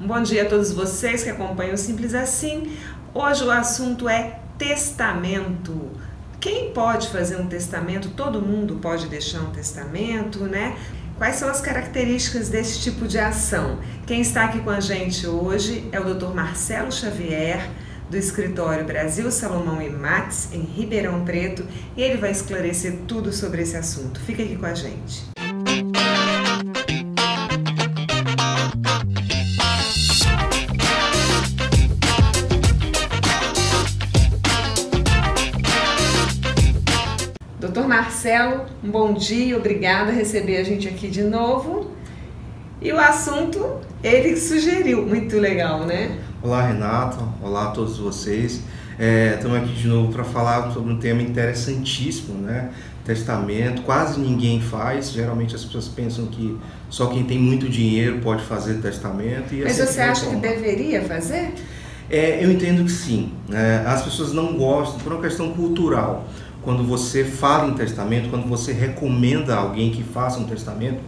Um bom dia a todos vocês que acompanham o Simples Assim. Hoje o assunto é testamento. Quem pode fazer um testamento? Todo mundo pode deixar um testamento, né? Quais são as características desse tipo de ação? Quem está aqui com a gente hoje é o Dr. Marcelo Xavier, do escritório Brasil Salomão e Max, em Ribeirão Preto, e ele vai esclarecer tudo sobre esse assunto. Fica aqui com a gente. Doutor Marcelo, um bom dia, obrigada por receber a gente aqui de novo. E o assunto, ele que sugeriu, muito legal, né? Olá, Renata, olá a todos vocês. Estamos aqui de novo para falar sobre um tema interessantíssimo, né? Testamento, quase ninguém faz, geralmente as pessoas pensam que só quem tem muito dinheiro pode fazer testamento. Mas você acha que deveria fazer? Eu entendo que sim. As pessoas não gostam por uma questão cultural. Quando você fala em testamento, quando você recomenda a alguém que faça um testamento,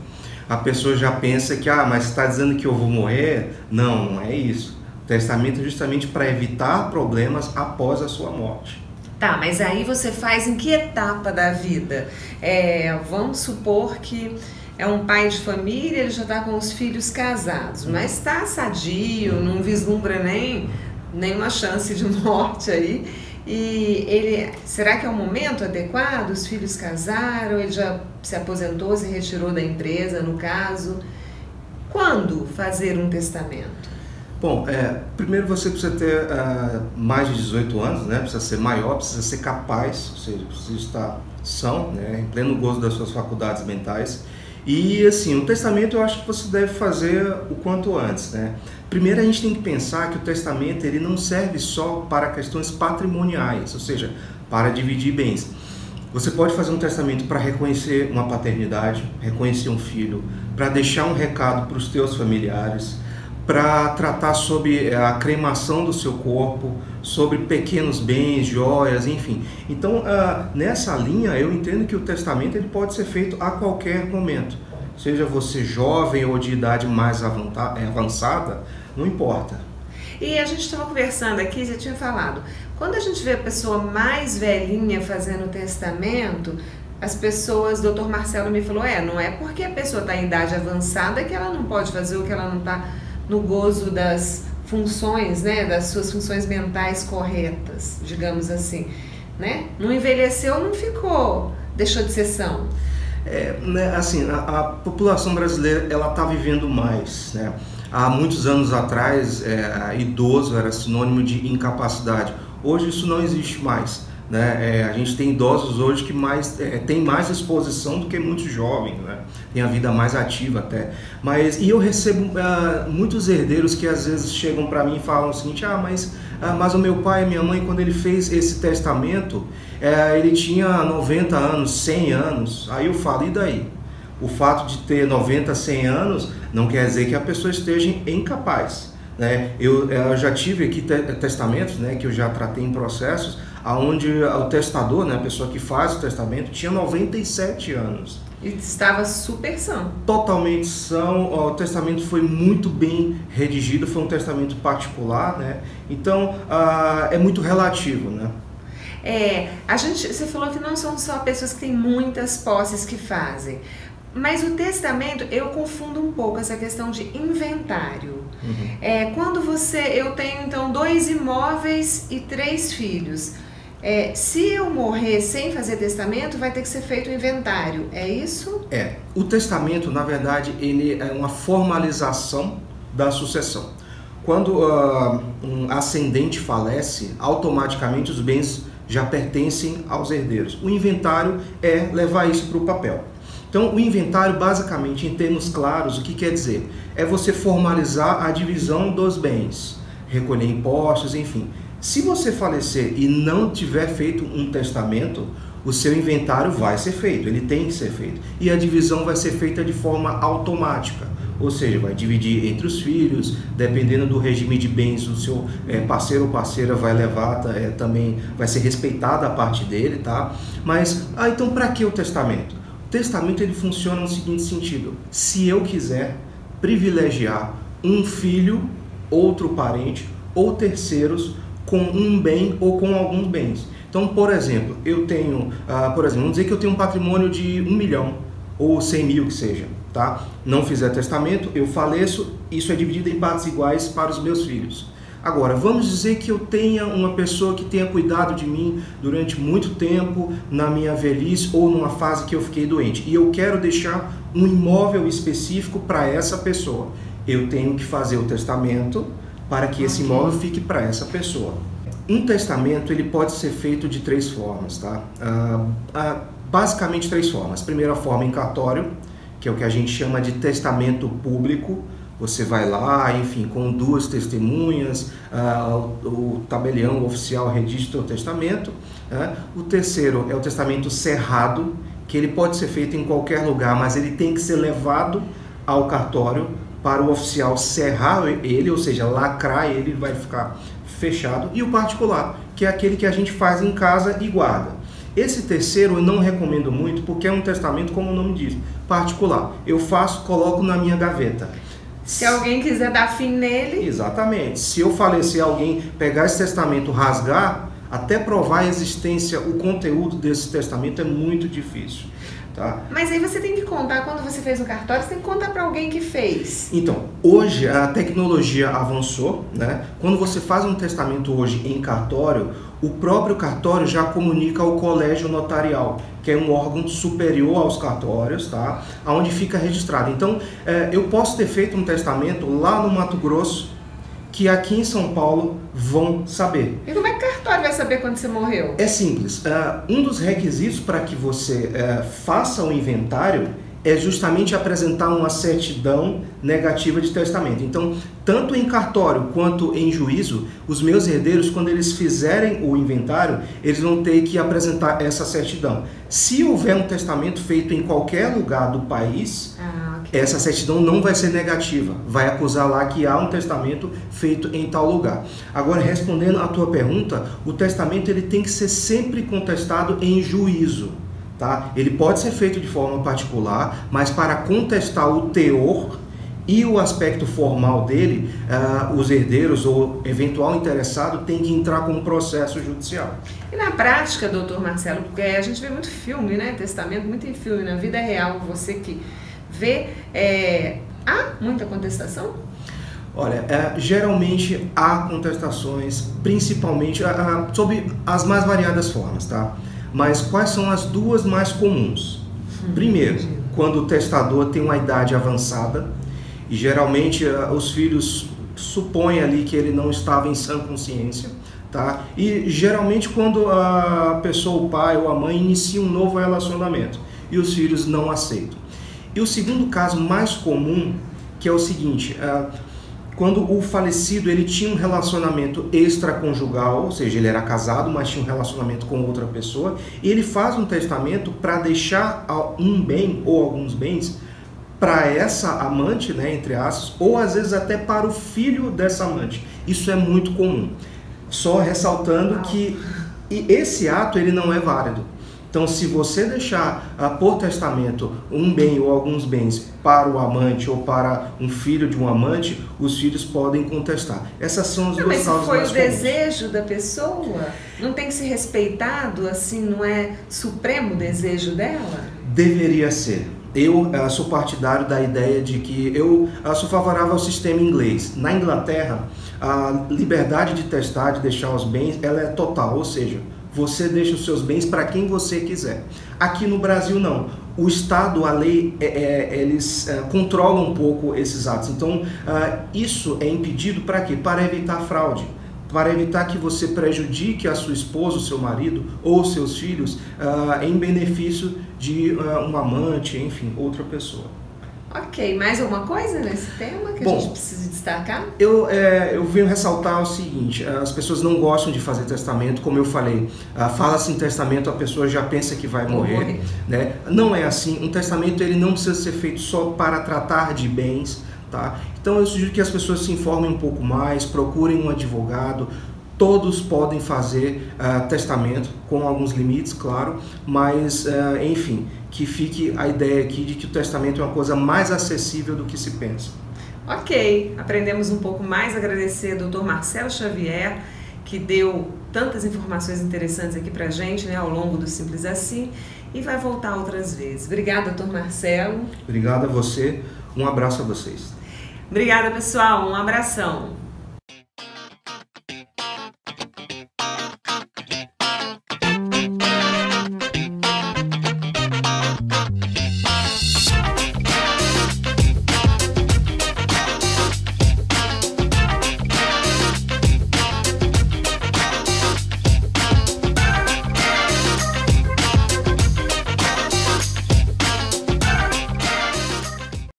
a pessoa já pensa que, mas você está dizendo que eu vou morrer? Não, não é isso. O testamento é justamente para evitar problemas após a sua morte. Tá, mas aí você faz em que etapa da vida? Vamos supor que é um pai de família, ele já está com os filhos casados, mas está sadio, não vislumbra nenhuma chance de morte aí. E será que é o momento adequado? Os filhos casaram, ele já se aposentou, se retirou da empresa, no caso. Quando fazer um testamento? Bom, primeiro você precisa ter mais de 18 anos, né? Precisa ser maior, precisa ser capaz, ou seja, precisa estar são, né? Em pleno gozo das suas faculdades mentais. E assim, o testamento eu acho que você deve fazer o quanto antes, né? Primeiro a gente tem que pensar que o testamento ele não serve só para questões patrimoniais, ou seja, para dividir bens. Você pode fazer um testamento para reconhecer uma paternidade, reconhecer um filho, para deixar um recado para os teus familiares, para tratar sobre a cremação do seu corpo, sobre pequenos bens, joias, enfim. Então, nessa linha, eu entendo que o testamento ele pode ser feito a qualquer momento. Seja você jovem ou de idade mais avançada, não importa. E a gente estava conversando aqui, você tinha falado, quando a gente vê a pessoa mais velhinha fazendo testamento, as pessoas, o Dr. Marcelo me falou, não é porque a pessoa está em idade avançada que ela não pode fazer o que ela não está no gozo das funções, né, das suas funções mentais corretas, digamos assim, né? Não envelheceu, não ficou, deixou de ser são. Assim, a população brasileira, ela está vivendo mais, né? Há muitos anos atrás, idoso era sinônimo de incapacidade. Hoje isso não existe mais, né? A gente tem idosos hoje que tem mais exposição do que muitos jovens, né? Tem a vida mais ativa até. E eu recebo muitos herdeiros que às vezes chegam para mim e falam o seguinte, mas o meu pai e minha mãe, quando ele fez esse testamento, ele tinha 90 anos, 100 anos. Aí eu falo, e daí? O fato de ter 90, 100 anos não quer dizer que a pessoa esteja incapaz, né? Eu já tive aqui testamentos, né, que eu já tratei em processos, onde o testador, né, a pessoa que faz o testamento, tinha 97 anos. E estava super são. Totalmente são. O testamento foi muito bem redigido, foi um testamento particular, né? Então, é muito relativo, né? Você falou que não são só pessoas que têm muitas posses que fazem, mas o testamento, eu confundo um pouco essa questão de inventário. Uhum. Quando eu tenho então 2 imóveis e 3 filhos, se eu morrer sem fazer testamento, vai ter que ser feito o inventário, é isso? O testamento, na verdade, ele é uma formalização da sucessão. Quando um ascendente falece, automaticamente os bens já pertencem aos herdeiros. O inventário é levar isso para o papel. Então, o inventário, basicamente, em termos claros, o que quer dizer? É você formalizar a divisão dos bens, recolher impostos, enfim. Se você falecer e não tiver feito um testamento, o seu inventário vai ser feito, ele tem que ser feito. E a divisão vai ser feita de forma automática, ou seja, vai dividir entre os filhos, dependendo do regime de bens, o seu parceiro ou parceira vai levar, também vai ser respeitada a parte dele, tá? Mas, então para que o testamento? O testamento ele funciona no seguinte sentido: se eu quiser privilegiar um filho outro parente ou terceiros com um bem ou com alguns bens. Então, por exemplo, eu tenho, vamos dizer que eu tenho um patrimônio de 1 milhão ou 100 mil que seja, tá? Não fizer testamento, eu faleço, isso é dividido em partes iguais para os meus filhos. Agora, vamos dizer que eu tenha uma pessoa que tenha cuidado de mim durante muito tempo, na minha velhice ou numa fase que eu fiquei doente, e eu quero deixar um imóvel específico para essa pessoa. Eu tenho que fazer o testamento para que esse imóvel fique para essa pessoa. Um testamento ele pode ser feito de 3 formas, tá? Basicamente 3 formas. Primeira forma em cartório, que é o que a gente chama de testamento público. Você vai lá, enfim, com 2 testemunhas, o tabelião oficial registra o testamento. O terceiro é o testamento cerrado, que ele pode ser feito em qualquer lugar, mas ele tem que ser levado ao cartório para o oficial cerrar ele, ou seja, lacrar ele, vai ficar fechado. E o particular, que é aquele que a gente faz em casa e guarda. Esse terceiro eu não recomendo muito, porque é um testamento, como o nome diz, particular. Eu faço, coloco na minha gaveta. Se alguém quiser dar fim nele... Exatamente. Se eu falecer, alguém pegar esse testamento, rasgar, até provar a existência, o conteúdo desse testamento é muito difícil. Tá? Mas aí você tem que contar, quando você fez um cartório, você tem que contar para alguém que fez. Então, hoje a tecnologia avançou, né? Quando você faz um testamento hoje em cartório, o próprio cartório já comunica ao colégio notarial, que é um órgão superior aos cartórios, tá? Onde fica registrado. Então, eu posso ter feito um testamento lá no Mato Grosso, que aqui em São Paulo vão saber. E como é que o cartório vai saber quando você morreu? É simples. Um dos requisitos para que você faça o inventário é justamente apresentar uma certidão negativa de testamento. Então, tanto em cartório quanto em juízo, os meus herdeiros, quando eles fizerem o inventário, eles vão ter que apresentar essa certidão. Se houver um testamento feito em qualquer lugar do país, essa certidão não vai ser negativa. Vai acusar lá que há um testamento feito em tal lugar. Agora, respondendo à tua pergunta, o testamento ele tem que ser sempre contestado em juízo. Tá? Ele pode ser feito de forma particular, mas para contestar o teor e o aspecto formal dele, os herdeiros ou eventual interessado tem que entrar com um processo judicial. E na prática, doutor Marcelo, porque a gente vê muito filme, né? Testamento, muito em filme, na vida real, você que vê, há muita contestação? Olha, geralmente há contestações, principalmente sob as mais variadas formas, tá? Mas quais são as 2 mais comuns? Primeiro, quando o testador tem uma idade avançada e geralmente os filhos supõem ali que ele não estava em sã consciência, tá? E geralmente quando a pessoa, o pai ou a mãe, inicia um novo relacionamento e os filhos não aceitam. E o segundo caso mais comum, que é o seguinte, quando o falecido ele tinha um relacionamento extraconjugal, ou seja, ele era casado, mas tinha um relacionamento com outra pessoa, e ele faz um testamento para deixar um bem ou alguns bens para essa amante, né, entre aspas, ou às vezes até para o filho dessa amante. Isso é muito comum. Só ressaltando que esse ato ele não é válido. Então, se você deixar por testamento um bem ou alguns bens para o amante ou para um filho de um amante, os filhos podem contestar. Essas são as 2 causas mais comuns. Mas foi o desejo da pessoa? Não tem que ser respeitado, assim, não é supremo o desejo dela? Deveria ser. Eu sou partidário da ideia de que eu sou favorável ao sistema inglês. Na Inglaterra, a liberdade de testar, de deixar os bens, ela é total, ou seja, você deixa os seus bens para quem você quiser. Aqui no Brasil não. O Estado, a lei, eles controlam um pouco esses atos. Então, isso é impedido para quê? Para evitar fraude. Para evitar que você prejudique a sua esposa, o seu marido ou seus filhos em benefício de um amante, enfim, outra pessoa. Ok, mais alguma coisa nesse tema que a gente precisa destacar? Eu venho ressaltar o seguinte, as pessoas não gostam de fazer testamento, como eu falei, fala-se em testamento, a pessoa já pensa que vai morrer, né? Não é assim, um testamento ele não precisa ser feito só para tratar de bens, tá? Então eu sugiro que as pessoas se informem um pouco mais, procurem um advogado. Todos podem fazer testamento, com alguns limites, claro, mas, enfim, que fique a ideia aqui de que o testamento é uma coisa mais acessível do que se pensa. Ok, aprendemos um pouco mais. Agradecer ao Dr. Marcelo Xavier, que deu tantas informações interessantes aqui pra gente, né, ao longo do Simples Assim, e vai voltar outras vezes. Obrigada, Dr. Marcelo. Obrigado a você, um abraço a vocês. Obrigada, pessoal, um abração.